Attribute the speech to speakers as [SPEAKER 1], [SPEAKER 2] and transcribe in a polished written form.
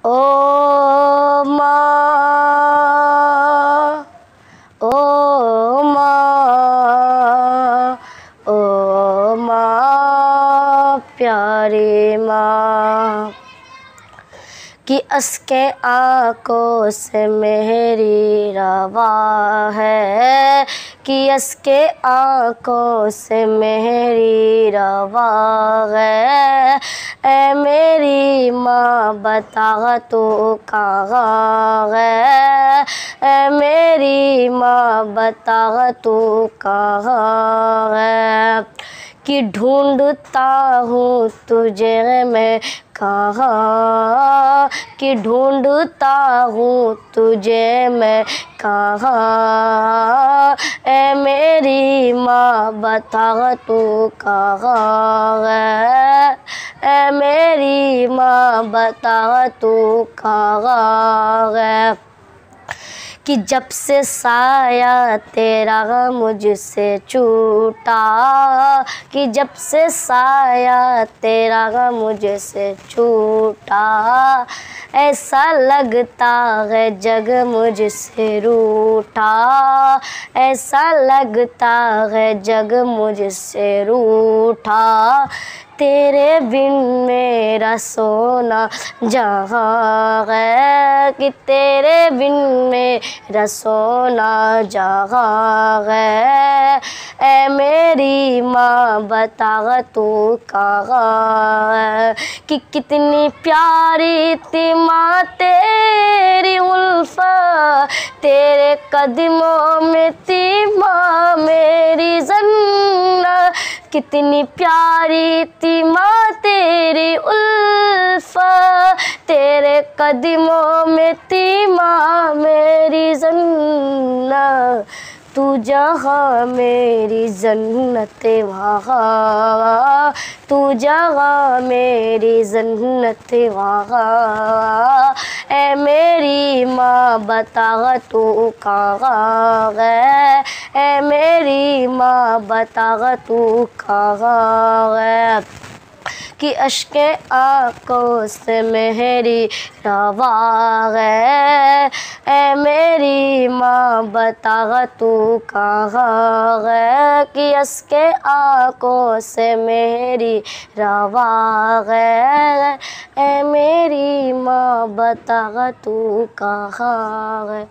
[SPEAKER 1] ओ माँ, ओ माँ, ओ माँ प्यारी माँ, कि अस्के आँखों से मेरी रवा है, कि अस्के आँखों से मेरी रवा है। ऐ मेरी माँ बता तू कहाँ है, ऐ मेरी माँ बता तू कहाँ है, कि ढूंढता हूँ तुझे मैं कहाँ, कि ढूंढता हूँ तुझे मैं कहाँ। ऐ मेरी माँ बता तू कहाँ है, ऐ मेरी माँ बता तू कहाँ है, कि जब से साया तेरा मुझसे छूटा, कि जब से साया तेरा मुझसे छूटा, ऐसा लगता है जग मुझसे रूठा, ऐसा लगता है जग मुझसे रूठा। तेरे बिन मेरा सोना जहाँ है, कि तेरे बिन मेरा सोना जहाँ है। ऐ मेरी माँ बता तू कहाँ है, कि कितनी प्यारी थी माँ तेरी उल्फत, तेरे कदमों में थी माँ मेरी जन्नत, कितनी प्यारी थी माँ तेरी उल्फत, तेरे कदमों में थी माँ मेरी जन्नत। तू जहाँ मेरी जन्नत वहाँ, तू जहाँ मेरी जन्नत वहाँ। ऐ मेरी माँ बता तू कहाँ है, ऐ मेरी माँ बता तू कहाँ है, कि अश्के आँखों से मेरी रवा है। ऐ मेरी माँ बता तू कहाँ है, कि अश्के आँखों से मेरी रवा है। ऐ मेरी माँ बता तू कहाँ है।